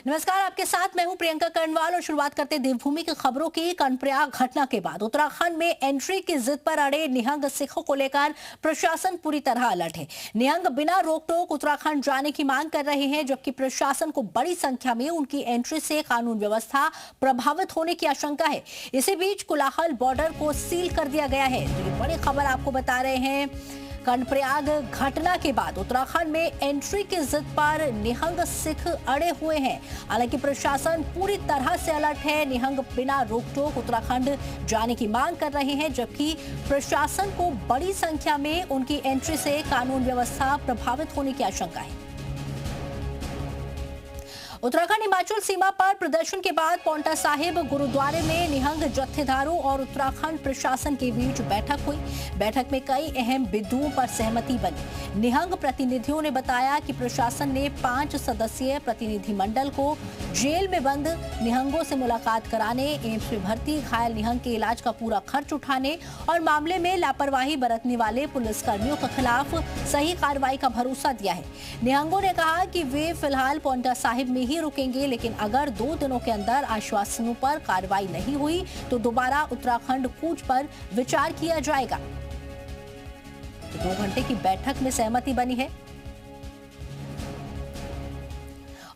नमस्कार, आपके साथ मैं हूं प्रियंका कर्णवाल और शुरुआत करते देवभूमि की खबरों की। कर्णप्रयाग घटना के बाद उत्तराखंड में एंट्री की जिद पर अड़े निहंग सिखों को लेकर प्रशासन पूरी तरह अलर्ट है। निहंग बिना रोक टोक उत्तराखंड जाने की मांग कर रहे हैं, जबकि प्रशासन को बड़ी संख्या में उनकी एंट्री से कानून व्यवस्था प्रभावित होने की आशंका है। इसी बीच कोलाहल बॉर्डर को सील कर दिया गया है। तो ये बड़ी खबर आपको बता रहे हैं। कर्णप्रयाग घटना के बाद उत्तराखंड में एंट्री की जिद पर निहंग सिख अड़े हुए हैं। हालांकि प्रशासन पूरी तरह से अलर्ट है। निहंग बिना रोक टोक उत्तराखंड जाने की मांग कर रहे हैं, जबकि प्रशासन को बड़ी संख्या में उनकी एंट्री से कानून व्यवस्था प्रभावित होने की आशंका है। उत्तराखंड हिमाचल सीमा पर प्रदर्शन के बाद पांवटा साहिब गुरुद्वारे में निहंग जत्थेदारों और उत्तराखंड प्रशासन के बीच बैठक हुई। बैठक में कई अहम बिंदुओं पर सहमति बनी। निहंग प्रतिनिधियों ने बताया कि प्रशासन ने 5 सदस्यीय प्रतिनिधिमंडल को जेल में बंद निहंगों से मुलाकात कराने, एम्स में भर्ती घायल निहंग के इलाज का पूरा खर्च उठाने और मामले में लापरवाही बरतने वाले पुलिसकर्मियों के खिलाफ सही कार्रवाई का भरोसा दिया है। निहंगों ने कहा कि वे फिलहाल पांवटा साहिब में ही रुकेंगे, लेकिन अगर 2 दिनों के अंदर आश्वासनों पर कार्रवाई नहीं हुई तो दोबारा उत्तराखंड कूच पर विचार किया जाएगा। तो 2 घंटे की बैठक में सहमति बनी है।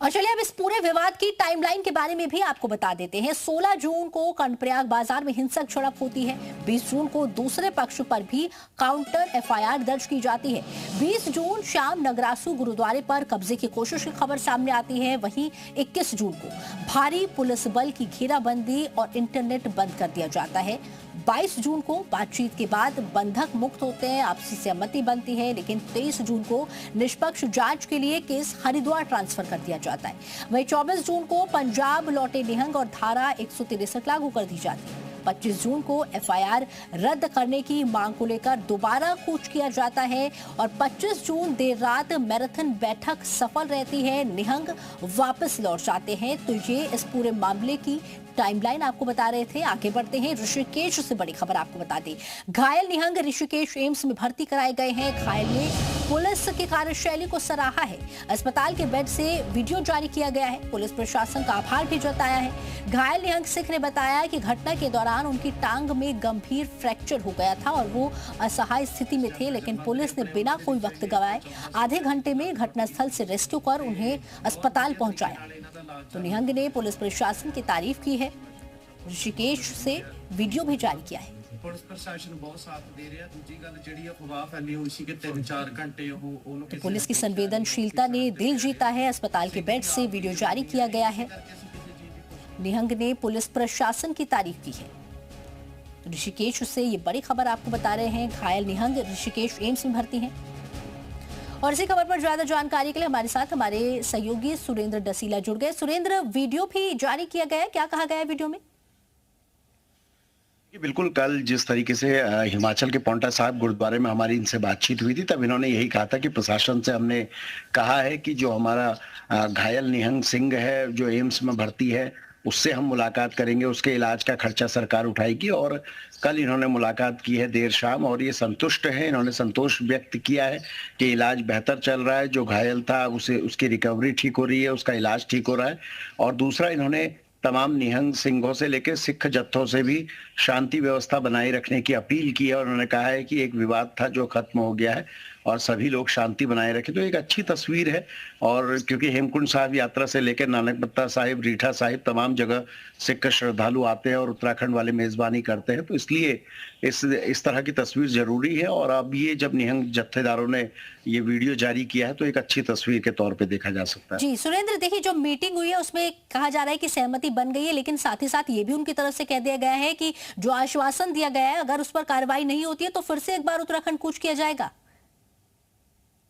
और चलिए अब इस पूरे विवाद की टाइमलाइन के बारे में भी आपको बता देते हैं। 16 जून को कर्णप्रयाग बाजार में हिंसक झड़प होती है। 20 जून को दूसरे पक्ष पर भी काउंटर एफआईआर दर्ज की जाती है। 20 जून शाम नगरासू गुरुद्वारे पर कब्जे की कोशिश की खबर सामने आती है। वहीं 21 जून को भारी पुलिस बल की घेराबंदी और इंटरनेट बंद कर दिया जाता है। 22 जून को बातचीत के बाद बंधक मुक्त होते हैं, आपसी सहमति बनती है, लेकिन 23 जून को निष्पक्ष जांच के लिए केस हरिद्वार ट्रांसफर कर दिया जाता है। वहीं 24 जून को पंजाब लौटे निहंग और धारा 163 लागू कर दी जाती है। 25 जून को एफआईआर रद्द करने की मांग को लेकर दोबारा कूच किया जाता है और 25 जून देर रात मैराथन बैठक सफल रहती है। निहंग वापस लौट जाते हैं। तो ये इस पूरे मामले की टाइमलाइन आपको बता रहे थे। आगे बढ़ते हैं, ऋषिकेश से बड़ी खबर आपको बता दें। घायल निहंग ऋषिकेश एम्स में भर्ती कराए गए हैं। घायल ने पुलिस की कार्यशैली को सराहा है। अस्पताल के बेड से वीडियो जारी किया गया है। पुलिस प्रशासन का आभार भी जताया है। घायल निहंग सिख ने बताया कि घटना के दौरान उनकी टांग में गंभीर फ्रैक्चर हो गया था और वो असहाय स्थिति में थे, लेकिन पुलिस ने बिना कोई वक्त गवाए आधे घंटे में घटनास्थल से रेस्क्यू कर उन्हें अस्पताल पहुंचाया। तो निहंग ने पुलिस प्रशासन की तारीफ की है। ऋषिकेश से वीडियो भी जारी किया है। पुलिस प्रशासन बहुत साथ दे रहा है। दूसरी गल ਜਿਹੜੀ ਅਫਵਾਹ फैली हुई सी कि 3-4 घंटे तो पुलिस की संवेदनशीलता ने दिल जीता है। अस्पताल के बेड से वीडियो जारी किया गया है। निहंग ने पुलिस प्रशासन की तारीफ की है। ऋषिकेश से ये बड़ी खबर आपको बता रहे हैं। घायल निहंग ऋषिकेश एम्स में भर्ती हैं। और इसी खबर पर ज्यादा जानकारी के लिए हमारे साथ हमारे सहयोगी सुरेंद्र डसीला जुड़ गए। सुरेंद्र, वीडियो भी जारी किया गया है, क्या कहा गया है वीडियो में? बिल्कुल, कल जिस तरीके से हिमाचल के पांवटा साहिब गुरुद्वारे में हमारी इनसे बातचीत हुई थी, तब इन्होंने यही कहा था कि प्रशासन से हमने कहा है कि जो हमारा घायल निहंग सिंह है जो एम्स में भर्ती है, उससे हम मुलाकात करेंगे, उसके इलाज का खर्चा सरकार उठाएगी। और कल इन्होंने मुलाकात की है देर शाम और ये संतुष्ट है। इन्होंने संतोष व्यक्त किया है कि इलाज बेहतर चल रहा है। जो घायल था उसे उसकी रिकवरी ठीक हो रही है, उसका इलाज ठीक हो रहा है। और दूसरा, इन्होंने तमाम निहंग सिंहों से लेकर सिख जत्थों से भी शांति व्यवस्था बनाए रखने की अपील की है। और उन्होंने कहा है कि एक विवाद था जो खत्म हो गया है और सभी लोग शांति बनाए रखें। तो एक अच्छी तस्वीर है। और क्योंकि हेमकुंड साहिब यात्रा से लेकर नानकमत्ता साहिब, रीठा साहिब, तमाम जगह सिख श्रद्धालु आते हैं और उत्तराखंड वाले मेजबानी करते हैं, तो इसलिए इस तरह की तस्वीर जरूरी है। और अब ये जब निहंग जत्थेदारों ने ये वीडियो जारी किया है तो एक अच्छी तस्वीर के तौर पे देखा जा सकता है। जी सुरेंद्र, देखिए जो मीटिंग हुई है उसमें कहा जा रहा है कि सहमति बन गई है, लेकिन साथ ही साथ ये भी उनकी तरफ से कह दिया गया है कि जो आश्वासन दिया गया है अगर उस पर कार्रवाई नहीं होती है तो फिर से एक बार उत्तराखंड कूच किया जाएगा।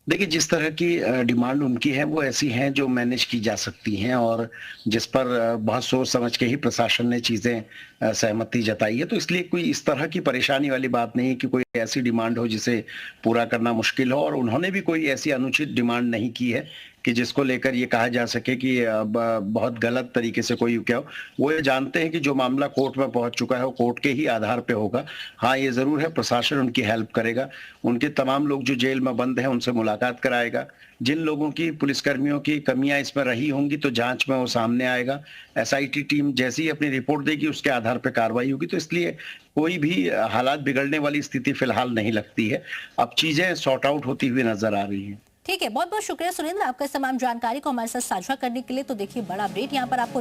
देखिए, जिस तरह की डिमांड उनकी है वो ऐसी हैं जो मैनेज की जा सकती हैं और जिस पर बहुत सोच समझ के ही प्रशासन ने चीजें सहमति जताई है। तो इसलिए कोई इस तरह की परेशानी वाली बात नहीं कि कोई ऐसी डिमांड हो जिसे पूरा करना मुश्किल हो। और उन्होंने भी कोई ऐसी अनुचित डिमांड नहीं की है कि जिसको लेकर ये कहा जा सके कि बहुत गलत तरीके से कोई क्या हो। वो ये जानते हैं कि जो मामला कोर्ट में पहुंच चुका है वो कोर्ट के ही आधार पे होगा। हाँ, ये जरूर है प्रशासन उनकी हेल्प करेगा, उनके तमाम लोग जो जेल में बंद हैं उनसे मुलाकात कराएगा। जिन लोगों की पुलिसकर्मियों की कमियां इसमें रही होंगी तो जांच में वो सामने आएगा। एसआईटी टीम जैसी ही अपनी रिपोर्ट देगी उसके आधार पर कार्रवाई होगी। तो इसलिए कोई भी हालात बिगड़ने वाली स्थिति फिलहाल नहीं लगती है। अब चीजें सॉर्ट आउट होती हुई नजर आ रही हैं। ठीक है, बहुत बहुत शुक्रिया सुरेंद्र आपका इस तमाम जानकारी को हमारे साथ साझा करने के लिए। तो देखिए, बड़ा अपडेट यहाँ पर आपको